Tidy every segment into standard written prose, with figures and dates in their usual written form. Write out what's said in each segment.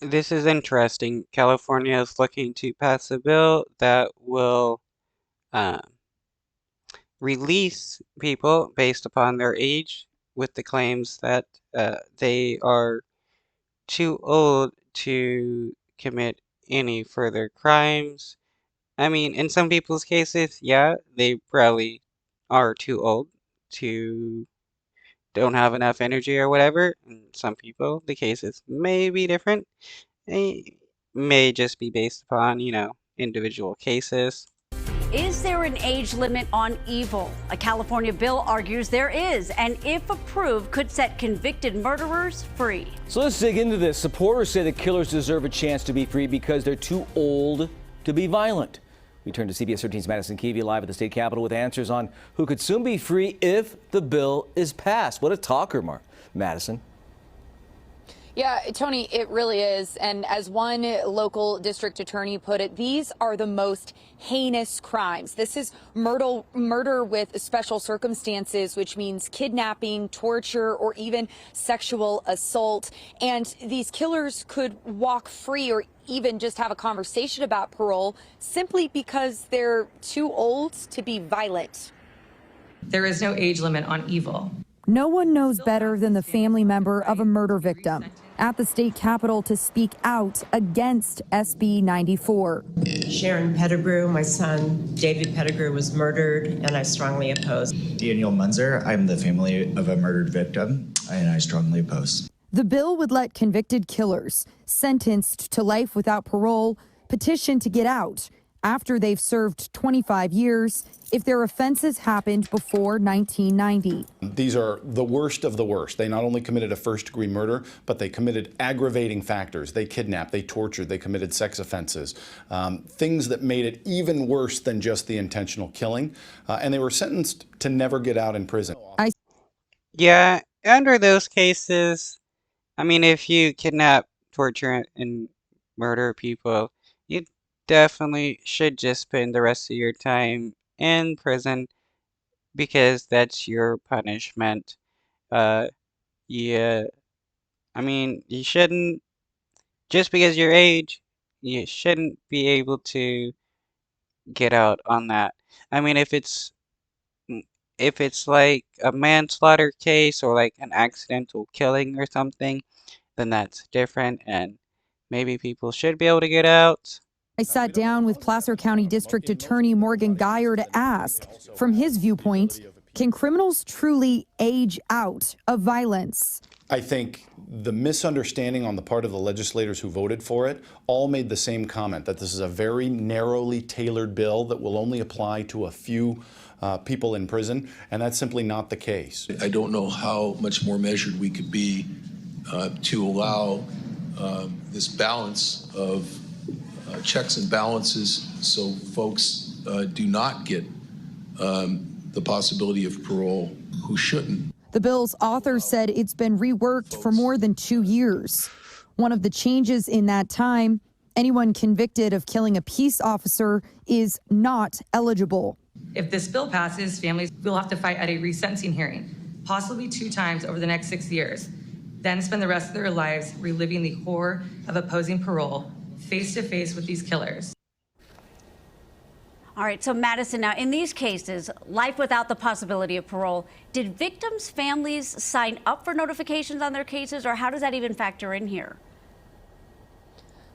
this is interesting. California is looking to pass a bill that will uh, release people based upon their age with the claims that they are too old to commit any further crimes. I mean, in some people's cases, yeah, they probably are too old to don't have enough energy or whatever. In some people, the cases may be different. It may just be based upon, individual cases. Is there an age limit on evil? A California bill argues there is, and if approved, could set convicted murderers free. So let's dig into this. Supporters say the killers deserve a chance to be free because they're too old to be violent. We turn to CBS 13's Madison Keevy live at the state capitol with answers on who could soon be free if the bill is passed. What a talker, Madison. Yeah, Tony, it really is. And as one local district attorney put it, these are the most heinous crimes. This is murder with special circumstances, which means kidnapping, torture, or even sexual assault. And these killers could walk free or even just have a conversation about parole simply because they're too old to be violent. There is no age limit on evil. No one knows better than the family member of a murder victim at the state capitol to speak out against SB 94. Sharon Pettigrew, my son David Pettigrew, was murdered, and I strongly oppose. Daniel Munzer, I'm the family of a murdered victim, and I strongly oppose. The bill would let convicted killers sentenced to life without parole petition to get out after they've served 25 years if their offenses happened before 1990. These are the worst of the worst. They not only committed a first-degree murder, but they committed aggravating factors. They kidnapped, they tortured, they committed sex offenses, things that made it even worse than just the intentional killing. And they were sentenced to never get out in prison. Yeah, under those cases, I mean, if you kidnap, torture, and murder people, you definitely should just spend the rest of your time in prison because that's your punishment. Uh, yeah, I mean, you shouldn't, just because your age, you shouldn't be able to get out on that. I mean, if it's like a manslaughter case or like an accidental killing or something, then that's different and maybe people should be able to get out. I sat down with Placer County District Attorney Morgan Geyer to ask, from his viewpoint, can criminals truly age out of violence? I think the misunderstanding on the part of the legislators who voted for it all made the same comment, that this is a very narrowly tailored bill that will only apply to a few people in prison, and that's simply not the case. I don't know how much more measured we could be to allow this balance of checks and balances so folks do not get the possibility of parole who shouldn't. The bill's author said it's been reworked for more than 2 years. One of the changes in that time, anyone convicted of killing a peace officer is not eligible. If this bill passes, families will have to fight at a resentencing hearing, possibly 2 times over the next 6 years, then spend the rest of their lives reliving the horror of opposing parole face to face with these killers. All right, so Madison, now in these cases, life without the possibility of parole, did victims' families sign up for notifications on their cases, or how does that even factor in here?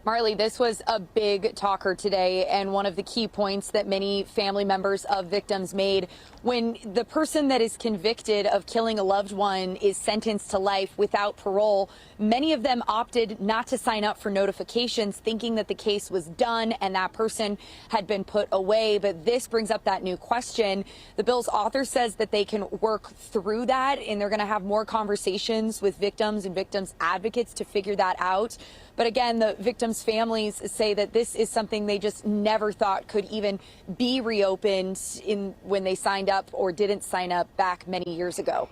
Marley, this was a big talker today, and one of the key points that many family members of victims made: when the person that is convicted of killing a loved one is sentenced to life without parole, many of them opted not to sign up for notifications, thinking that the case was done and that person had been put away. But this brings up that new question. The bill's author says that they can work through that, and they're going to have more conversations with victims and victims advocates to figure that out. But again, the victims' families say that this is something they just never thought could even be reopened when they signed up or didn't sign up back many years ago.